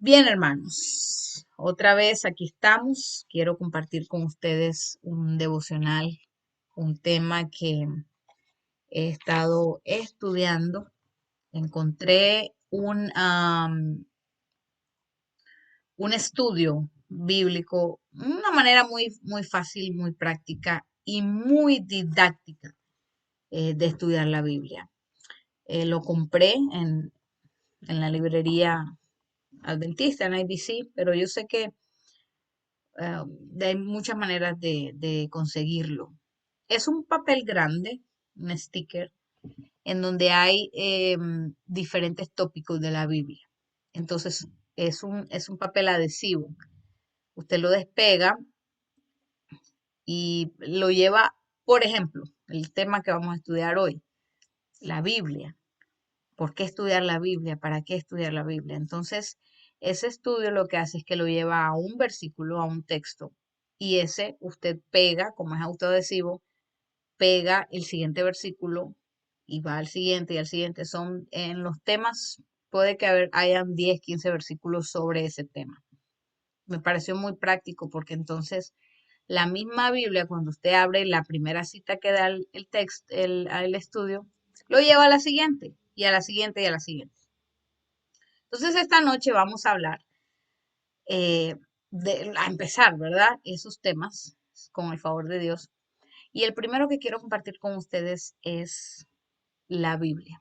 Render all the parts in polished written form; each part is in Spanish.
Bien, hermanos, otra vez aquí estamos. Quiero compartir con ustedes un devocional, un tema que he estado estudiando. Encontré un estudio bíblico, una manera muy fácil, muy práctica y muy didáctica de estudiar la Biblia. Lo compré en la librería adventista, en IBC, pero yo sé que hay muchas maneras de conseguirlo. Es un papel grande, un sticker, en donde hay diferentes tópicos de la Biblia. Entonces, es un papel adhesivo. Usted lo despega y lo lleva, por ejemplo, el tema que vamos a estudiar hoy, la Biblia. ¿Por qué estudiar la Biblia? ¿Para qué estudiar la Biblia? Entonces, ese estudio lo que hace es que lo lleva a un versículo, a un texto, y ese usted pega, como es autoadhesivo, pega el siguiente versículo y va al siguiente y al siguiente. Son en los temas, puede que hayan 10, 15 versículos sobre ese tema. Me pareció muy práctico porque entonces la misma Biblia, cuando usted abre la primera cita que da el texto, el estudio, lo lleva a la siguiente y a la siguiente y a la siguiente. Entonces esta noche vamos a hablar, eh, a empezar, ¿verdad? Esos temas con el favor de Dios. Y el primero que quiero compartir con ustedes es la Biblia.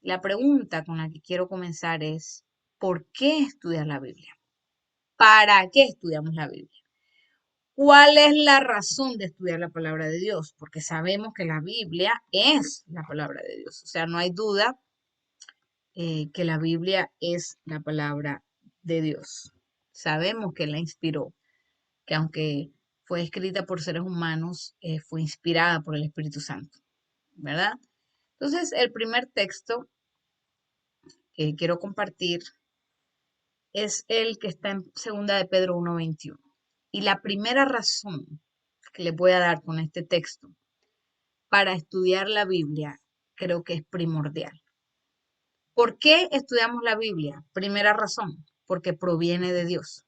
La pregunta con la que quiero comenzar es, ¿por qué estudiar la Biblia? ¿Para qué estudiamos la Biblia? ¿Cuál es la razón de estudiar la palabra de Dios? Porque sabemos que la Biblia es la palabra de Dios. O sea, no hay duda que la Biblia es la palabra de Dios. Sabemos que la inspiró, que aunque fue escrita por seres humanos, fue inspirada por el Espíritu Santo, ¿verdad? Entonces, el primer texto que quiero compartir es el que está en segunda de Pedro 1:21. Y la primera razón que le voy a dar con este texto para estudiar la Biblia creo que es primordial. ¿Por qué estudiamos la Biblia? Primera razón, porque proviene de Dios,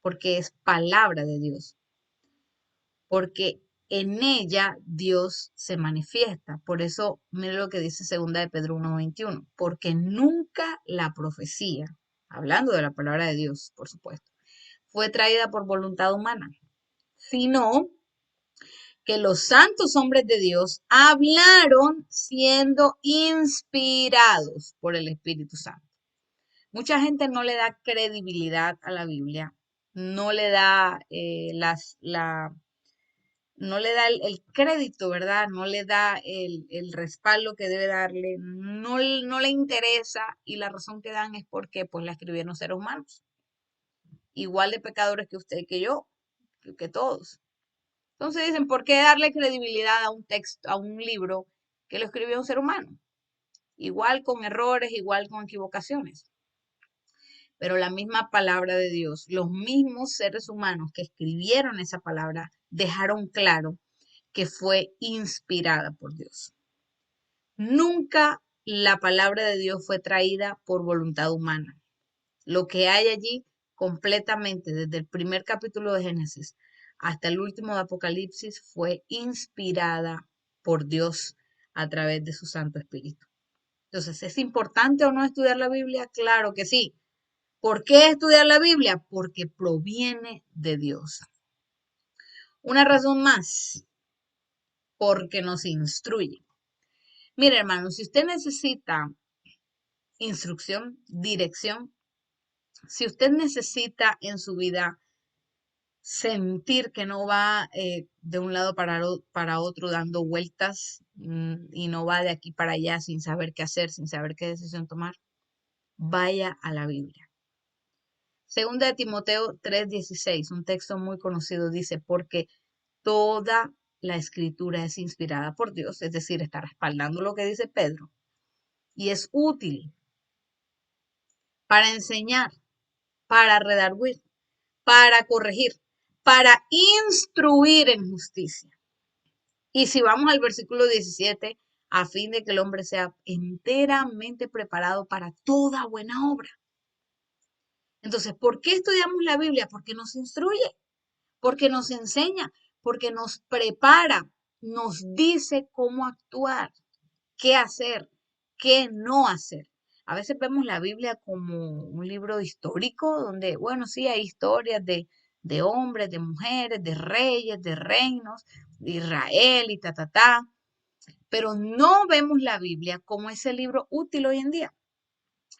porque es palabra de Dios, porque en ella Dios se manifiesta. Por eso, mire lo que dice segunda de Pedro 1:21, porque nunca la profecía, hablando de la palabra de Dios, por supuesto, fue traída por voluntad humana, sino que los santos hombres de Dios hablaron siendo inspirados por el Espíritu Santo. Mucha gente no le da credibilidad a la Biblia, no le da no le da el crédito, ¿verdad? No le da el respaldo que debe darle, no le interesa y la razón que dan es porque pues la escribieron seres humanos, igual de pecadores que usted y que yo, que todos. Entonces dicen, ¿por qué darle credibilidad a un texto, a un libro que lo escribió un ser humano? Igual con errores, igual con equivocaciones. Pero la misma palabra de Dios, los mismos seres humanos que escribieron esa palabra, dejaron claro que fue inspirada por Dios. Nunca la palabra de Dios fue traída por voluntad humana. Lo que hay allí completamente, desde el primer capítulo de Génesis hasta el último de Apocalipsis, fue inspirada por Dios a través de su Santo Espíritu. Entonces, ¿es importante o no estudiar la Biblia? Claro que sí. ¿Por qué estudiar la Biblia? Porque proviene de Dios. Una razón más, porque nos instruye. Mire, hermano, si usted necesita instrucción, dirección, si usted necesita en su vida sentir que no va de un lado para otro dando vueltas y no va de aquí para allá sin saber qué hacer, sin saber qué decisión tomar, vaya a la Biblia. Segunda de Timoteo 3:16, un texto muy conocido, dice, porque toda la escritura es inspirada por Dios, es decir, está respaldando lo que dice Pedro, y es útil para enseñar, para redarguir, para corregir, para instruir en justicia. Y si vamos al versículo 17, a fin de que el hombre sea enteramente preparado para toda buena obra. Entonces, ¿por qué estudiamos la Biblia? Porque nos instruye, porque nos enseña, porque nos prepara, nos dice cómo actuar, qué hacer, qué no hacer. A veces vemos la Biblia como un libro histórico donde, bueno, sí, hay historias de hombres, de mujeres, de reyes, de reinos, de Israel y ta, pero no vemos la Biblia como ese libro útil hoy en día.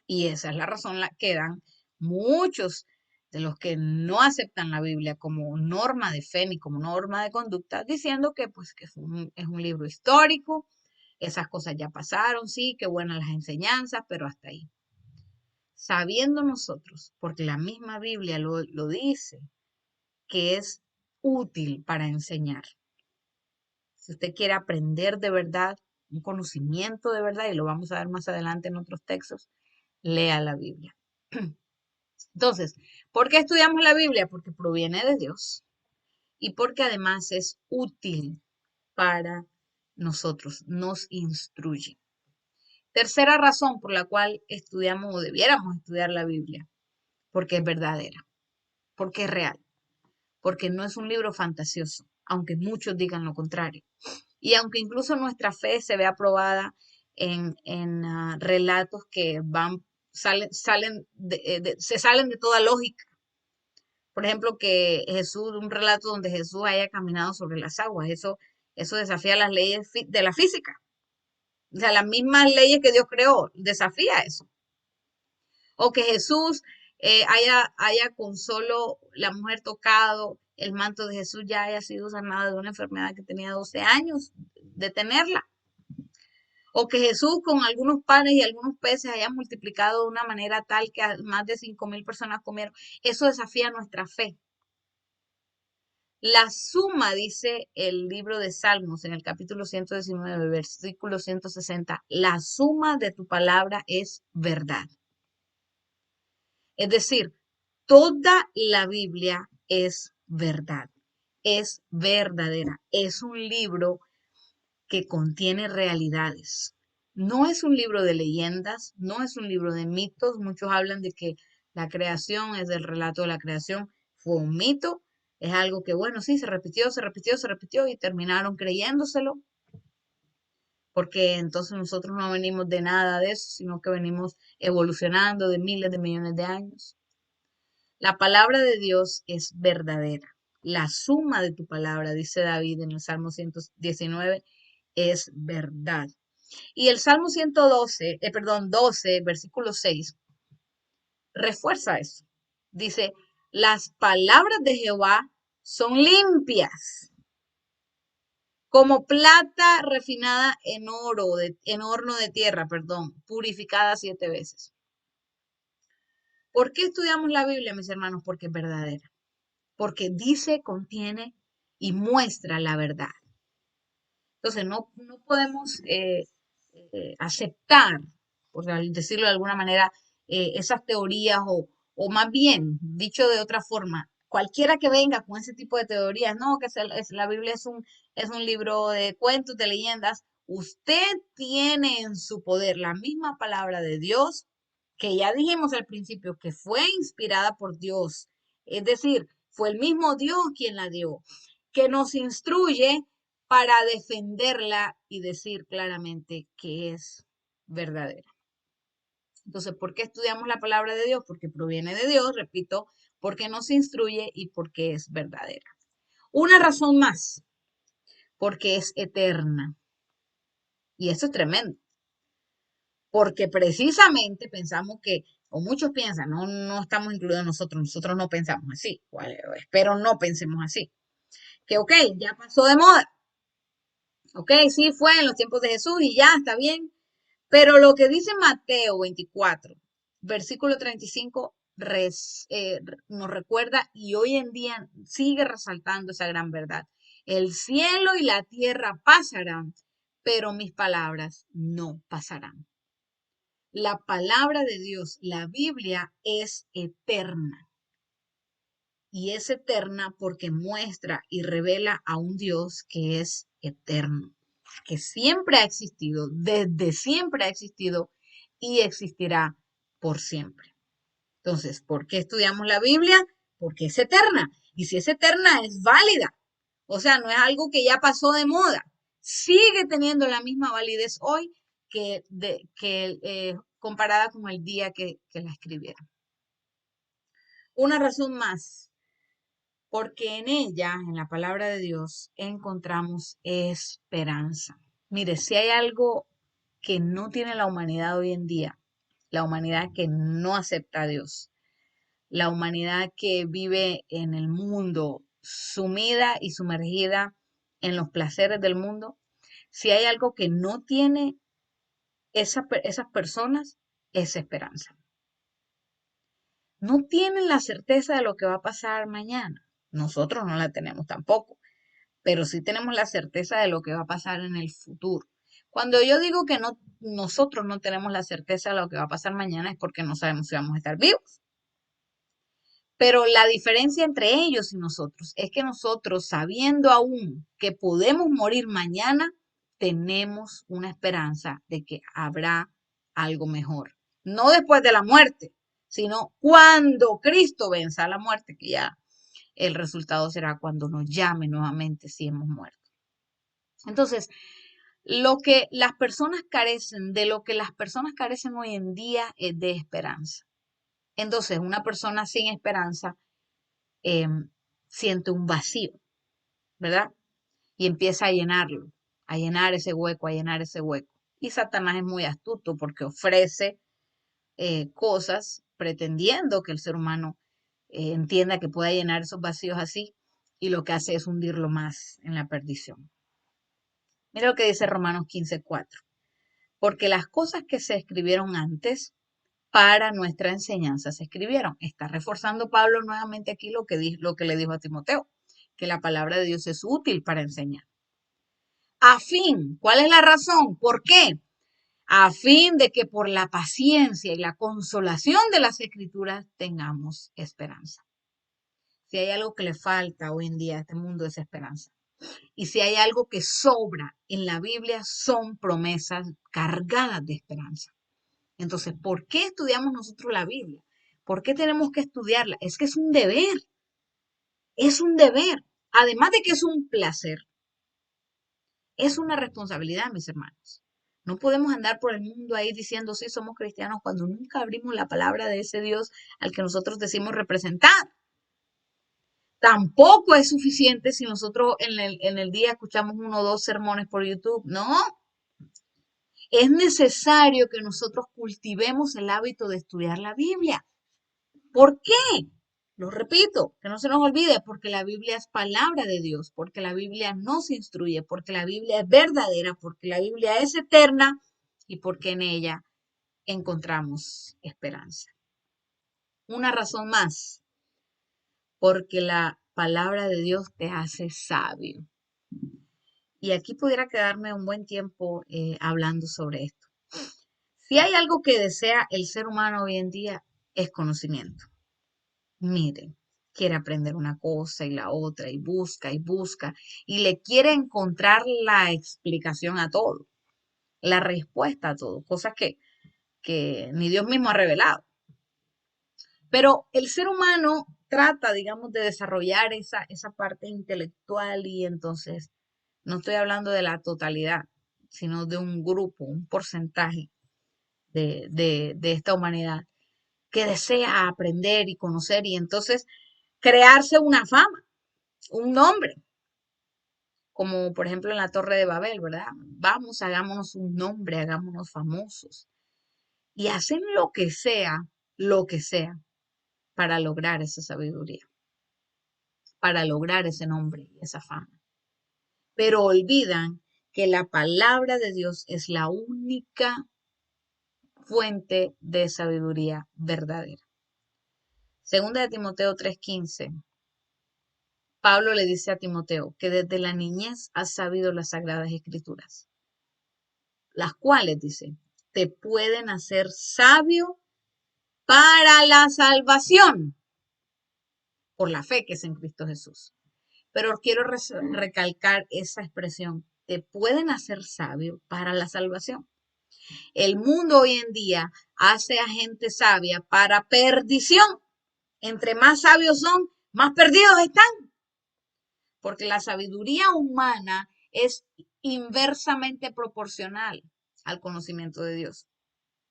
Y esa es la razón la que dan muchos de los que no aceptan la Biblia como norma de fe ni como norma de conducta, diciendo que pues que es un libro histórico, esas cosas ya pasaron, sí, qué buenas las enseñanzas, pero hasta ahí. Sabiendo nosotros, porque la misma Biblia lo dice, que es útil para enseñar. Si usted quiere aprender de verdad, un conocimiento de verdad, y lo vamos a ver más adelante en otros textos, lea la Biblia. Entonces, ¿por qué estudiamos la Biblia? Porque proviene de Dios y porque además es útil para nosotros, nos instruye. Tercera razón por la cual estudiamos o debiéramos estudiar la Biblia, porque es verdadera, porque es real, porque no es un libro fantasioso, aunque muchos digan lo contrario. Y aunque incluso nuestra fe se vea probada en relatos que se salen de toda lógica. Por ejemplo, que Jesús, un relato donde Jesús haya caminado sobre las aguas, eso desafía las leyes de la física. O sea, las mismas leyes que Dios creó, desafía eso. O que Jesús haya con solo la mujer tocado el manto de Jesús ya haya sido sanada de una enfermedad que tenía 12 años de tenerla. O que Jesús con algunos panes y algunos peces haya multiplicado de una manera tal que más de 5,000 personas comieron. Eso desafía nuestra fe. La suma, dice el libro de Salmos en el capítulo 119, versículo 160, la suma de tu palabra es verdad. Es decir, toda la Biblia es verdad, es verdadera, es un libro que contiene realidades. No es un libro de leyendas, no es un libro de mitos. Muchos hablan de que la creación es el relato de la creación. Fue un mito, es algo que, bueno, sí, se repitió y terminaron creyéndoselo, porque entonces nosotros no venimos de nada de eso, sino que venimos evolucionando de miles de millones de años. La palabra de Dios es verdadera. La suma de tu palabra, dice David en el Salmo 119, es verdad. Y el Salmo 12, versículo 6, refuerza eso. Dice, las palabras de Jehová son limpias, como plata refinada en horno de tierra, purificada 7 veces. ¿Por qué estudiamos la Biblia, mis hermanos? Porque es verdadera. Porque dice, contiene y muestra la verdad. Entonces, no podemos aceptar, por decirlo de alguna manera, esas teorías o más bien, dicho de otra forma, cualquiera que venga con ese tipo de teorías, no, que la Biblia es un libro de cuentos, de leyendas, usted tiene en su poder la misma palabra de Dios, que ya dijimos al principio que fue inspirada por Dios, es decir, fue el mismo Dios quien la dio, que nos instruye para defenderla y decir claramente que es verdadera. Entonces, ¿por qué estudiamos la palabra de Dios? Porque proviene de Dios, repito, porque nos instruye y porque es verdadera. Una razón más, porque es eterna. Y eso es tremendo, porque precisamente pensamos que, o muchos piensan, no estamos incluidos nosotros no pensamos así, bueno, espero no pensemos así, que ok, ya pasó de moda, ok, sí fue en los tiempos de Jesús y ya está bien. Pero lo que dice Mateo 24, versículo 35, nos recuerda y hoy en día sigue resaltando esa gran verdad. El cielo y la tierra pasarán, pero mis palabras no pasarán. La palabra de Dios, la Biblia, es eterna. Y es eterna porque muestra y revela a un Dios que es eterno, que siempre ha existido, desde siempre ha existido y existirá por siempre. Entonces, ¿por qué estudiamos la Biblia? Porque es eterna. Y si es eterna, es válida. O sea, no es algo que ya pasó de moda. Sigue teniendo la misma validez hoy que comparada con el día que la escribieron. Una razón más, porque en ella, en la palabra de Dios, encontramos esperanza. Mire, si hay algo que no tiene la humanidad hoy en día, la humanidad que no acepta a Dios, la humanidad que vive en el mundo sumida y sumergida en los placeres del mundo, si hay algo que no tiene esas personas, es esperanza. No tienen la certeza de lo que va a pasar mañana. Nosotros no la tenemos tampoco, pero sí tenemos la certeza de lo que va a pasar en el futuro. Cuando yo digo que nosotros no tenemos la certeza de lo que va a pasar mañana es porque no sabemos si vamos a estar vivos. Pero la diferencia entre ellos y nosotros es que nosotros, sabiendo aún que podemos morir mañana, tenemos una esperanza de que habrá algo mejor. No después de la muerte, sino cuando Cristo venza a la muerte, que ya el resultado será cuando nos llame nuevamente si hemos muerto. Entonces, lo que las personas carecen, de lo que las personas carecen hoy en día es de esperanza. Entonces, una persona sin esperanza eh, siente un vacío, ¿verdad? Y empieza a llenar ese hueco, a llenar ese hueco. Y Satanás es muy astuto porque ofrece cosas pretendiendo que el ser humano entienda que pueda llenar esos vacíos así, y lo que hace es hundirlo más en la perdición. Mira lo que dice Romanos 15:4. Porque las cosas que se escribieron antes para nuestra enseñanza se escribieron. Está reforzando Pablo nuevamente aquí lo que le dijo a Timoteo, que la palabra de Dios es útil para enseñar. A fin, ¿cuál es la razón? ¿Por qué? A fin de que por la paciencia y la consolación de las escrituras tengamos esperanza. Si hay algo que le falta hoy en día a este mundo es esperanza. Y si hay algo que sobra en la Biblia son promesas cargadas de esperanza. Entonces, ¿por qué estudiamos nosotros la Biblia? ¿Por qué tenemos que estudiarla? Es que es un deber, es un deber. Además de que es un placer, es una responsabilidad, mis hermanos. No podemos andar por el mundo ahí diciendo sí somos cristianos cuando nunca abrimos la palabra de ese Dios al que nosotros decimos representar. Tampoco es suficiente si nosotros en el día escuchamos uno o dos sermones por YouTube. No, es necesario que nosotros cultivemos el hábito de estudiar la Biblia. ¿Por qué? Lo repito, que no se nos olvide, porque la Biblia es palabra de Dios, porque la Biblia nos instruye, porque la Biblia es verdadera, porque la Biblia es eterna y porque en ella encontramos esperanza. Una razón más, porque la palabra de Dios te hace sabio. Y aquí pudiera quedarme un buen tiempo hablando sobre esto. Si hay algo que desea el ser humano hoy en día, es conocimiento. Miren, quiere aprender una cosa y la otra y busca y le quiere encontrar la explicación a todo, la respuesta a todo, cosas que ni Dios mismo ha revelado. Pero el ser humano trata, digamos, de desarrollar esa parte intelectual y entonces no estoy hablando de la totalidad, sino de un grupo, un porcentaje de esta humanidad que desea aprender y conocer y entonces crearse una fama, un nombre, como por ejemplo en la Torre de Babel, ¿verdad? Vamos, hagámonos un nombre, hagámonos famosos. Y hacen lo que sea, para lograr esa sabiduría, para lograr ese nombre y esa fama. Pero olvidan que la palabra de Dios es la única fuente de sabiduría verdadera. Segunda de Timoteo 3:15. Pablo le dice a Timoteo que desde la niñez has sabido las sagradas escrituras, las cuales, dice, te pueden hacer sabio para la salvación por la fe que es en Cristo Jesús. Pero quiero recalcar esa expresión, te pueden hacer sabio para la salvación. El mundo hoy en día hace a gente sabia para perdición. Entre más sabios son, más perdidos están. Porque la sabiduría humana es inversamente proporcional al conocimiento de Dios.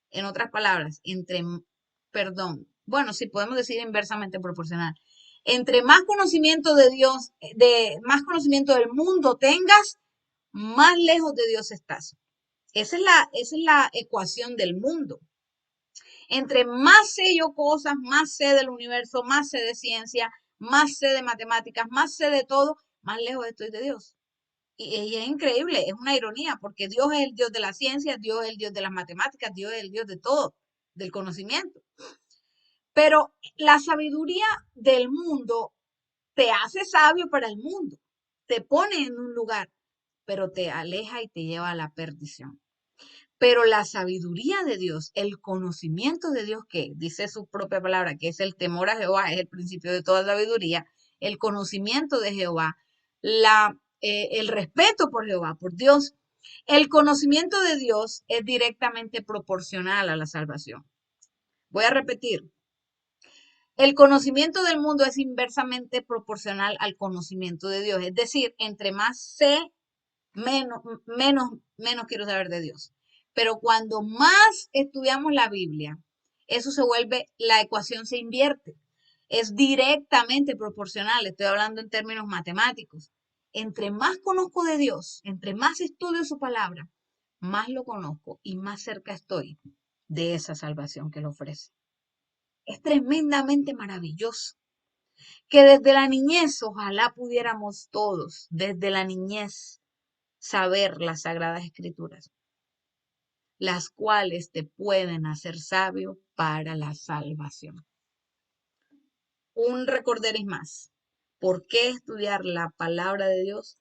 En otras palabras, bueno, sí podemos decir inversamente proporcional. Entre más conocimiento de Dios, más conocimiento del mundo tengas, más lejos de Dios estás. Esa es la ecuación del mundo. Entre más sé yo cosas, más sé del universo, más sé de ciencia, más sé de matemáticas, más sé de todo, más lejos estoy de Dios. Y es increíble, es una ironía, porque Dios es el Dios de la ciencia, Dios es el Dios de las matemáticas, Dios es el Dios de todo, del conocimiento. Pero la sabiduría del mundo te hace sabio para el mundo, te pone en un lugar, pero te aleja y te lleva a la perdición. Pero la sabiduría de Dios, el conocimiento de Dios, que dice su propia palabra, que es el temor a Jehová, es el principio de toda sabiduría, el conocimiento de Jehová, el respeto por Jehová, por Dios, el conocimiento de Dios es directamente proporcional a la salvación. Voy a repetir, el conocimiento del mundo es inversamente proporcional al conocimiento de Dios. Es decir, entre más sé, menos quiero saber de Dios. Pero cuando más estudiamos la Biblia, eso se vuelve, la ecuación se invierte. Es directamente proporcional, estoy hablando en términos matemáticos. Entre más conozco de Dios, entre más estudio su palabra, más lo conozco y más cerca estoy de esa salvación que le ofrece. Es tremendamente maravilloso que desde la niñez, ojalá pudiéramos todos, desde la niñez, saber las sagradas escrituras, las cuales te pueden hacer sabio para la salvación. Un recorderis más. ¿Por qué estudiar la palabra de Dios?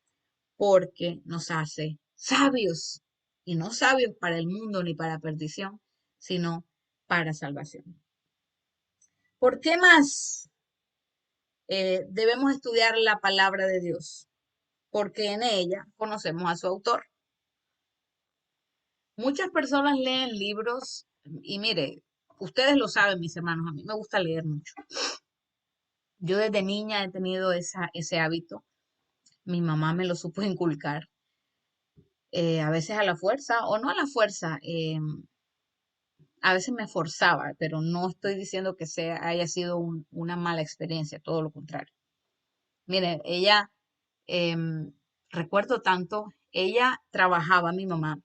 Porque nos hace sabios, y no sabios para el mundo ni para perdición, sino para salvación. ¿Por qué más debemos estudiar la palabra de Dios? Porque en ella conocemos a su autor. Muchas personas leen libros y mire, ustedes lo saben, mis hermanos, a mí me gusta leer mucho. Yo desde niña he tenido ese hábito. Mi mamá me lo supo inculcar, a veces a la fuerza o no a la fuerza. A veces me forzaba, pero no estoy diciendo que haya sido una mala experiencia, todo lo contrario. Mire, ella, recuerdo tanto, ella trabajaba, mi mamá,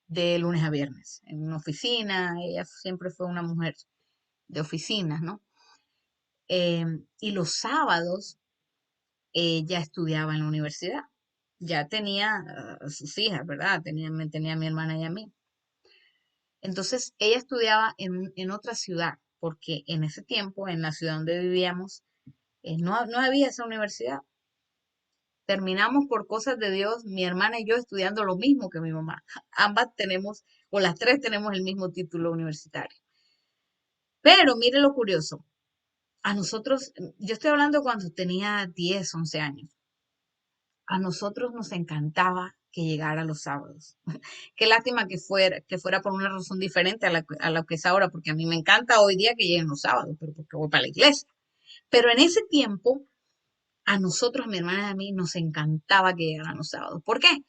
de lunes a viernes en una oficina. Ella siempre fue una mujer de oficinas, ¿no? Y los sábados ella estudiaba en la universidad. Ya tenía sus hijas, ¿verdad? Me tenía a mi hermana y a mí. Entonces ella estudiaba en otra ciudad, porque en ese tiempo, en la ciudad donde vivíamos, no había esa universidad. Terminamos por cosas de Dios, mi hermana y yo estudiando lo mismo que mi mamá. Ambas tenemos, o las tres tenemos el mismo título universitario. Pero mire lo curioso, a nosotros, yo estoy hablando cuando tenía 10, 11 años, a nosotros nos encantaba que llegara los sábados. Qué lástima que fuera por una razón diferente a la que es ahora, porque a mí me encanta hoy día que lleguen los sábados, pero porque voy para la iglesia. Pero en ese tiempo, a nosotros, a mi hermana y a mí, nos encantaba que llegaran los sábados. ¿Por qué?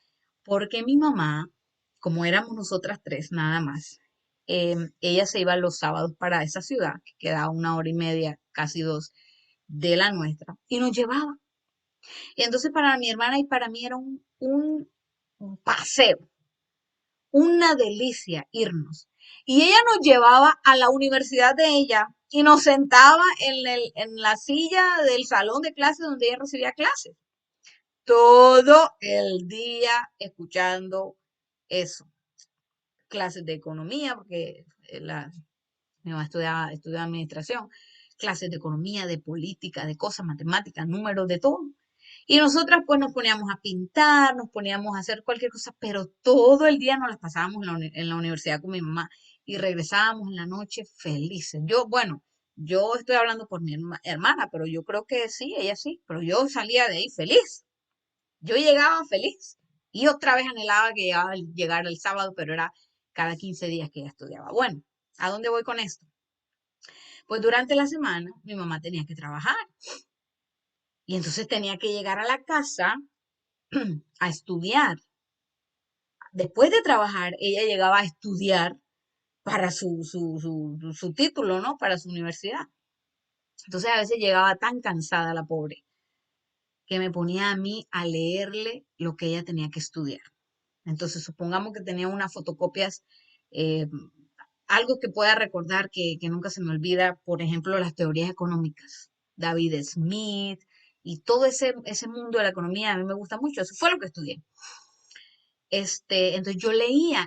Porque mi mamá, como éramos nosotras tres nada más, ella se iba los sábados para esa ciudad, que quedaba 1 hora y media, casi 2, de la nuestra, y nos llevaba. Y entonces para mi hermana y para mí era un paseo, una delicia irnos. Y ella nos llevaba a la universidad de ella y nos sentaba en la silla del salón de clases donde ella recibía clases. Todo el día escuchando eso. Clases de economía, porque mi mamá estudiaba administración, clases de economía, de política, de cosas, matemáticas, números, de todo. Y nosotras pues nos poníamos a pintar, nos poníamos a hacer cualquier cosa, pero todo el día nos las pasábamos en la universidad con mi mamá y regresábamos en la noche felices. Bueno, yo estoy hablando por mi hermana, pero yo creo que sí, ella sí, pero yo salía de ahí feliz. Yo llegaba feliz y otra vez anhelaba que llegara el sábado, pero era cada 15 días que ella estudiaba. Bueno, ¿a dónde voy con esto? Pues durante la semana mi mamá tenía que trabajar y entonces tenía que llegar a la casa a estudiar. Después de trabajar, ella llegaba a estudiar para su título, ¿no? Para su universidad. Entonces a veces llegaba tan cansada la pobre que me ponía a mí a leerle lo que ella tenía que estudiar. Entonces supongamos que tenía unas fotocopias, eh, algo que pueda recordar que nunca se me olvida, por ejemplo, las teorías económicas, David Smith y todo ese mundo de la economía a mí me gusta mucho, eso fue lo que estudié. Entonces yo le leía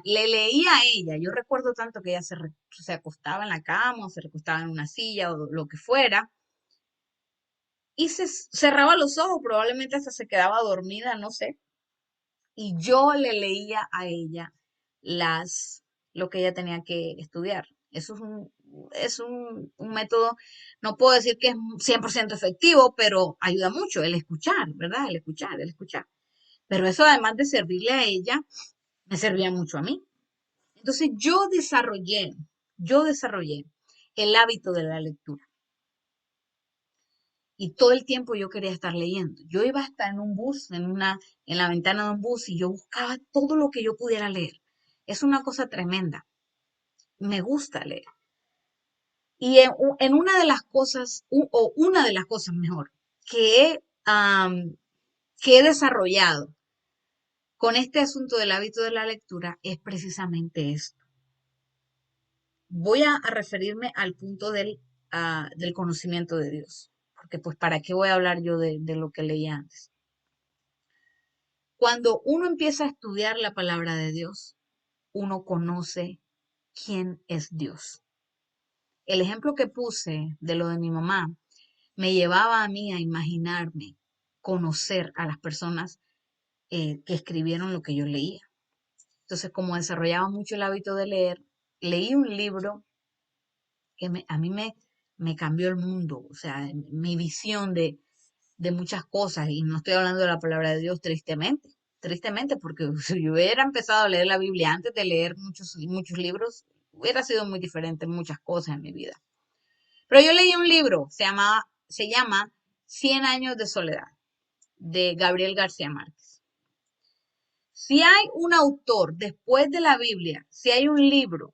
a ella, yo recuerdo tanto que ella se acostaba en la cama o se recostaba en una silla o lo que fuera, y se cerraba los ojos, probablemente hasta se quedaba dormida, no sé, y yo le leía a ella lo que ella tenía que estudiar. Eso es un método, no puedo decir que es 100% efectivo, pero ayuda mucho el escuchar, ¿verdad? El escuchar. Pero eso además de servirle a ella, me servía mucho a mí. Entonces yo desarrollé el hábito de la lectura. Y todo el tiempo yo quería estar leyendo. Yo iba hasta en un bus, en la ventana de un bus, y yo buscaba todo lo que yo pudiera leer. Es una cosa tremenda. Me gusta leer. Y en una de las cosas, o una de las cosas mejor, que he desarrollado con este asunto del hábito de la lectura es precisamente esto. Voy a referirme al punto del conocimiento de Dios, porque pues para qué voy a hablar yo de lo que leí antes. Cuando uno empieza a estudiar la palabra de Dios, uno conoce quién es Dios. El ejemplo que puse de lo de mi mamá me llevaba a mí a imaginarme, conocer a las personas que escribieron lo que yo leía. Entonces, como desarrollaba mucho el hábito de leer, leí un libro que a mí me cambió el mundo, o sea, mi visión de muchas cosas, y no estoy hablando de la palabra de Dios tristemente, porque si yo hubiera empezado a leer la Biblia antes de leer muchos libros, hubiera sido muy diferente en muchas cosas en mi vida. Pero yo leí un libro, se llama Cien años de soledad, de Gabriel García Márquez. Si hay un autor después de la Biblia, si hay un libro,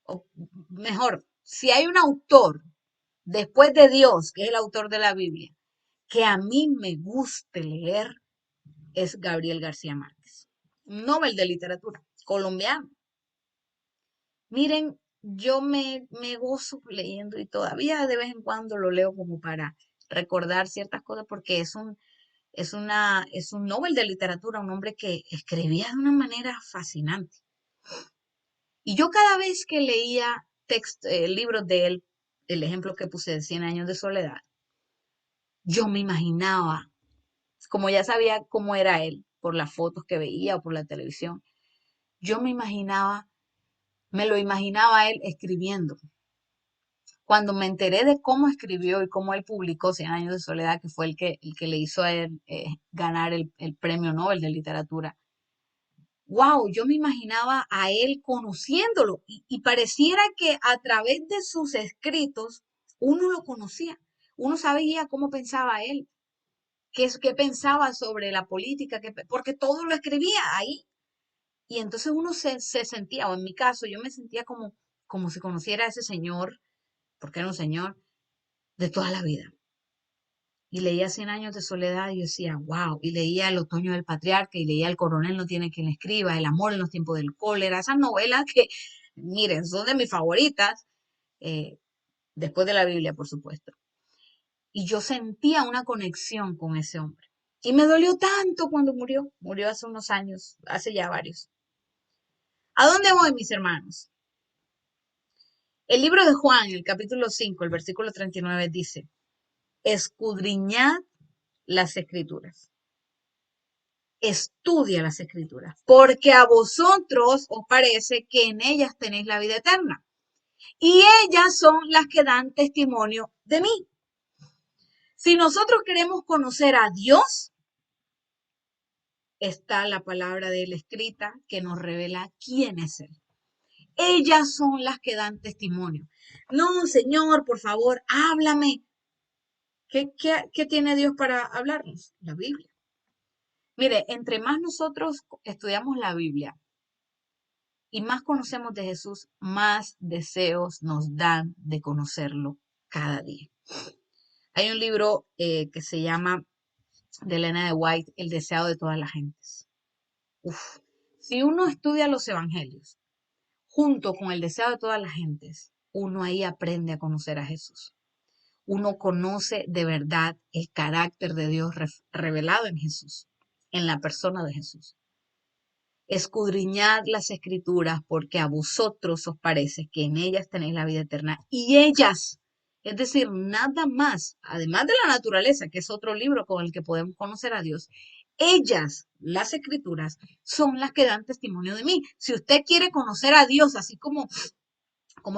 o mejor, si hay un autor después de Dios, que es el autor de la Biblia, que a mí me guste leer, es Gabriel García Márquez, un Nobel de literatura colombiano. Miren, yo me gozo leyendo y todavía de vez en cuando lo leo como para recordar ciertas cosas porque es un Nobel de literatura, un hombre que escribía de una manera fascinante. Y yo cada vez que leía libros de él, el ejemplo que puse de Cien años de soledad, yo me imaginaba, como ya sabía cómo era él, por las fotos que veía o por la televisión, yo me lo imaginaba él escribiendo. Cuando me enteré de cómo escribió y cómo él publicó Cien años de soledad, que fue el que le hizo a él ganar el premio Nobel de literatura, wow, yo me imaginaba a él conociéndolo y pareciera que a través de sus escritos uno lo conocía, uno sabía cómo pensaba él, qué pensaba sobre la política, porque todo lo escribía ahí. Y entonces uno se sentía, o en mi caso, yo me sentía como si conociera a ese señor, porque era un señor de toda la vida. Y leía Cien años de soledad y yo decía, wow, y leía El otoño del patriarca y leía El coronel no tiene quien escriba, El amor en los tiempos del cólera, esas novelas que, miren, son de mis favoritas, eh, después de la Biblia, por supuesto. Y yo sentía una conexión con ese hombre. Y me dolió tanto cuando murió hace unos años, hace ya varios. ¿A dónde voy, mis hermanos? El libro de Juan, el capítulo 5, el versículo 39 dice, escudriñad las escrituras, estudia las escrituras, porque a vosotros os parece que en ellas tenéis la vida eterna, y ellas son las que dan testimonio de mí. Si nosotros queremos conocer a Dios, está la palabra de él escrita que nos revela quién es él. Ellas son las que dan testimonio. No, Señor, por favor, háblame. ¿Qué tiene Dios para hablarnos? La Biblia. Mire, entre más nosotros estudiamos la Biblia y más conocemos de Jesús, más deseos nos dan de conocerlo cada día. Hay un libro que se llama de Elena de White, El deseado de todas las gentes. Uf. Si uno estudia los evangelios junto con el deseo de todas las gentes, uno ahí aprende a conocer a Jesús. Uno conoce de verdad el carácter de Dios revelado en Jesús, en la persona de Jesús. Escudriñad las escrituras porque a vosotros os parece que en ellas tenéis la vida eterna y ellas, es decir, nada más, además de la naturaleza, que es otro libro con el que podemos conocer a Dios, ellas, las escrituras, son las que dan testimonio de mí. Si usted quiere conocer a Dios, así como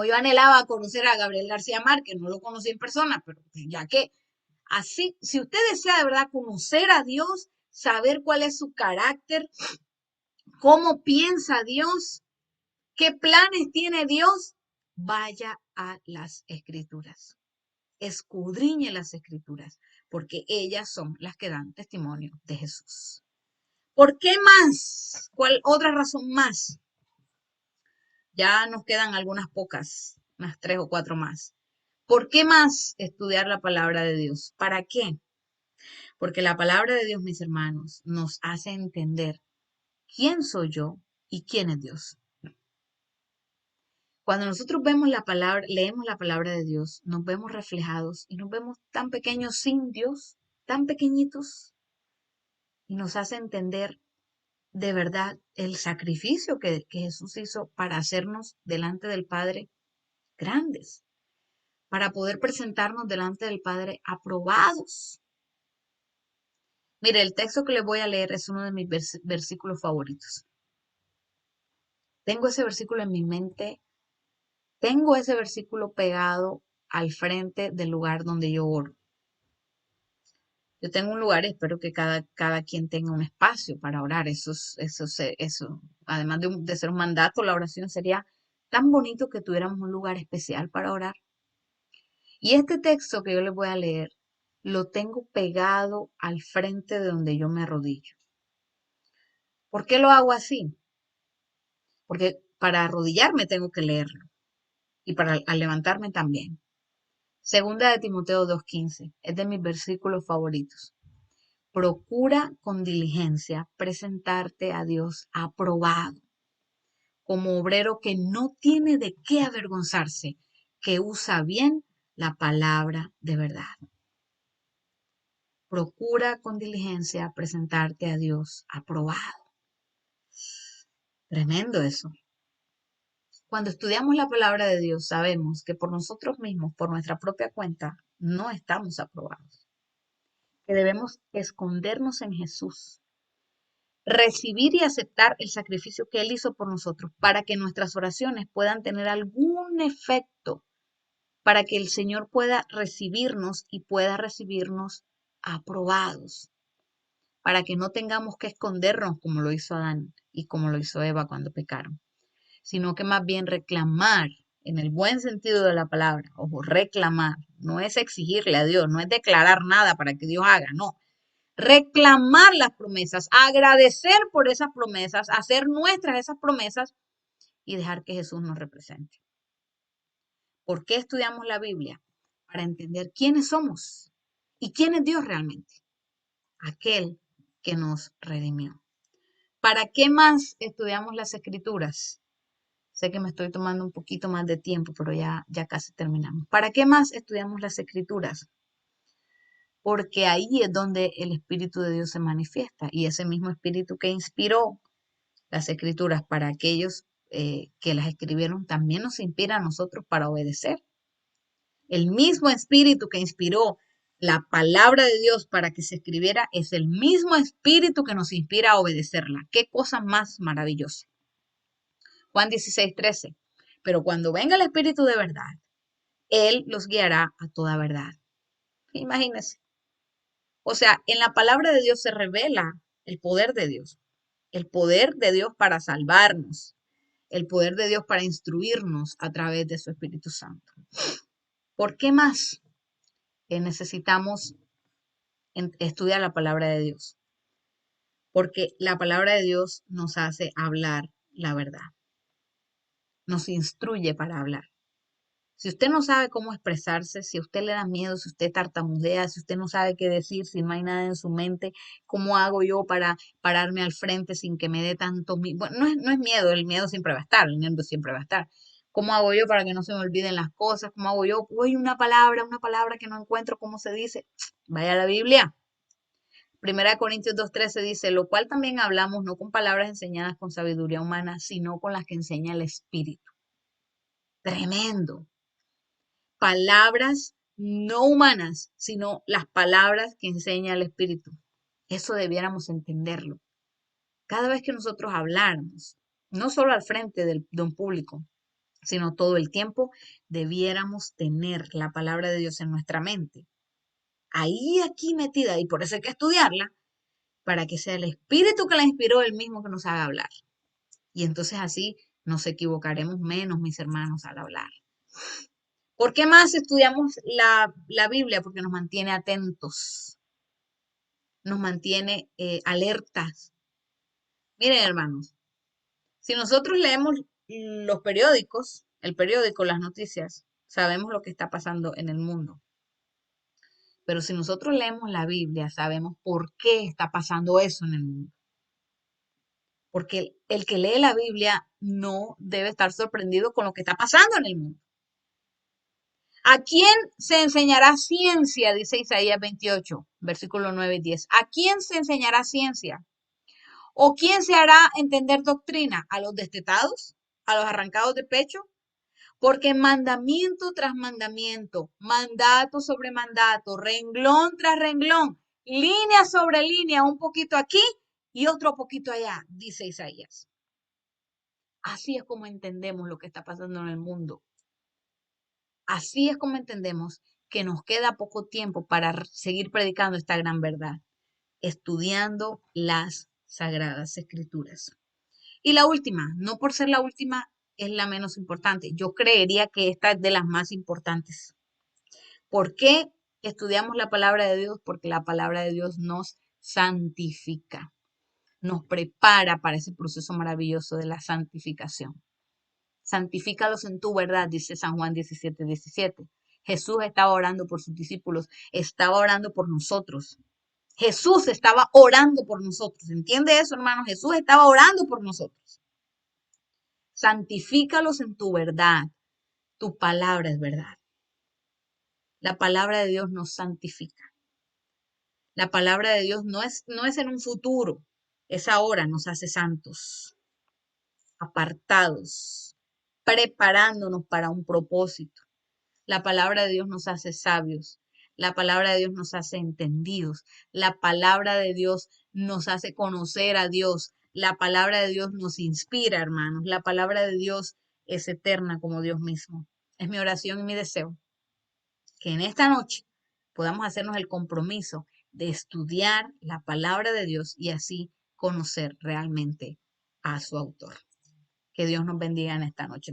yo anhelaba conocer a Gabriel García Márquez, no lo conocí en persona, pero ya que así, si usted desea de verdad conocer a Dios, saber cuál es su carácter, cómo piensa Dios, qué planes tiene Dios, vaya a las escrituras. Escudriñe las escrituras, porque ellas son las que dan testimonio de Jesús. ¿Por qué más? ¿Cuál otra razón más? Ya nos quedan algunas pocas, unas 3 o 4 más. ¿Por qué más estudiar la palabra de Dios? ¿Para qué? Porque la palabra de Dios, mis hermanos, nos hace entender quién soy yo y quién es Dios. Cuando nosotros vemos la palabra, leemos la palabra de Dios, nos vemos reflejados y nos vemos tan pequeños sin Dios, tan pequeñitos, y nos hace entender de verdad el sacrificio que Jesús hizo para hacernos delante del Padre grandes, para poder presentarnos delante del Padre aprobados. Mire, el texto que les voy a leer es uno de mis versículos favoritos. Tengo ese versículo en mi mente, tengo ese versículo pegado al frente del lugar donde yo oro. Yo tengo un lugar y espero que cada quien tenga un espacio para orar. Eso. Además de ser un mandato, la oración sería tan bonito que tuviéramos un lugar especial para orar. Y este texto que yo les voy a leer, lo tengo pegado al frente de donde yo me arrodillo. ¿Por qué lo hago así? Porque para arrodillarme tengo que leerlo y para al levantarme también. Segunda de Timoteo 2:15, es de mis versículos favoritos. Procura con diligencia presentarte a Dios aprobado, como obrero que no tiene de qué avergonzarse, que usa bien la palabra de verdad. Procura con diligencia presentarte a Dios aprobado. Tremendo eso. Cuando estudiamos la palabra de Dios, sabemos que por nosotros mismos, por nuestra propia cuenta, no estamos aprobados. Que debemos escondernos en Jesús, recibir y aceptar el sacrificio que Él hizo por nosotros para que nuestras oraciones puedan tener algún efecto, para que el Señor pueda recibirnos y pueda recibirnos aprobados, para que no tengamos que escondernos como lo hizo Adán y como lo hizo Eva cuando pecaron, sino que más bien reclamar en el buen sentido de la palabra. Ojo, reclamar, no es exigirle a Dios, no es declarar nada para que Dios haga, no. Reclamar las promesas, agradecer por esas promesas, hacer nuestras esas promesas y dejar que Jesús nos represente. ¿Por qué estudiamos la Biblia? Para entender quiénes somos y quién es Dios realmente, aquel que nos redimió. ¿Para qué más estudiamos las Escrituras? Sé que me estoy tomando un poquito más de tiempo, pero ya casi terminamos. ¿Para qué más estudiamos las Escrituras? Porque ahí es donde el Espíritu de Dios se manifiesta y ese mismo Espíritu que inspiró las Escrituras para aquellos que las escribieron también nos inspira a nosotros para obedecer. El mismo Espíritu que inspiró la palabra de Dios para que se escribiera es el mismo Espíritu que nos inspira a obedecerla. Qué cosa más maravillosa. Juan 16:13. Pero cuando venga el Espíritu de verdad, Él los guiará a toda verdad. Imagínense. O sea, en la palabra de Dios se revela el poder de Dios para salvarnos, el poder de Dios para instruirnos a través de su Espíritu Santo. ¿Por qué más necesitamos estudiar la palabra de Dios? Porque la palabra de Dios nos hace hablar la verdad, nos instruye para hablar. Si usted no sabe cómo expresarse, si a usted le da miedo, si usted tartamudea, si usted no sabe qué decir, si no hay nada en su mente, ¿cómo hago yo para pararme al frente sin que me dé tanto miedo? Bueno, no es miedo, el miedo siempre va a estar, el miedo siempre va a estar. ¿Cómo hago yo para que no se me olviden las cosas? ¿Cómo hago yo? Uy, una palabra que no encuentro, ¿cómo se dice? Vaya a la Biblia. 1 Corintios 2:13 dice, lo cual también hablamos no con palabras enseñadas con sabiduría humana, sino con las que enseña el Espíritu. Tremendo. Palabras no humanas, sino las palabras que enseña el Espíritu. Eso debiéramos entenderlo. Cada vez que nosotros habláramos, no solo al frente de un público, sino todo el tiempo, debiéramos tener la palabra de Dios en nuestra mente. Ahí, aquí metida, y por eso hay que estudiarla, para que sea el Espíritu que la inspiró el mismo que nos haga hablar. Y entonces así nos equivocaremos menos, mis hermanos, al hablar. ¿Por qué más estudiamos la Biblia? Porque nos mantiene atentos, nos mantiene alertas. Miren, hermanos, si nosotros leemos los periódicos, el periódico, las noticias, sabemos lo que está pasando en el mundo. Pero si nosotros leemos la Biblia, sabemos por qué está pasando eso en el mundo. Porque el que lee la Biblia no debe estar sorprendido con lo que está pasando en el mundo. ¿A quién se enseñará ciencia? Dice Isaías 28, versículo 9 y 10. ¿A quién se enseñará ciencia? ¿O quién se hará entender doctrina? ¿A los destetados? ¿A los arrancados de pecho? Porque mandamiento tras mandamiento, mandato sobre mandato, renglón tras renglón, línea sobre línea, un poquito aquí y otro poquito allá, dice Isaías. Así es como entendemos lo que está pasando en el mundo. Así es como entendemos que nos queda poco tiempo para seguir predicando esta gran verdad, estudiando las Sagradas Escrituras. Y la última, no por ser la última, es la menos importante. Yo creería que esta es de las más importantes. ¿Por qué estudiamos la palabra de Dios? Porque la palabra de Dios nos santifica, nos prepara para ese proceso maravilloso de la santificación. Santifícalos en tu verdad, dice San Juan 17:17. Jesús estaba orando por sus discípulos, estaba orando por nosotros. Jesús estaba orando por nosotros. ¿Entiende eso, hermano? Jesús estaba orando por nosotros. Santifícalos en tu verdad. Tu palabra es verdad. La palabra de Dios nos santifica. La palabra de Dios no es en un futuro, es ahora, nos hace santos, apartados, preparándonos para un propósito. La palabra de Dios nos hace sabios. La palabra de Dios nos hace entendidos. La palabra de Dios nos hace conocer a Dios. La palabra de Dios nos inspira, hermanos. La palabra de Dios es eterna como Dios mismo. Es mi oración y mi deseo que en esta noche podamos hacernos el compromiso de estudiar la palabra de Dios y así conocer realmente a su autor. Que Dios nos bendiga en esta noche.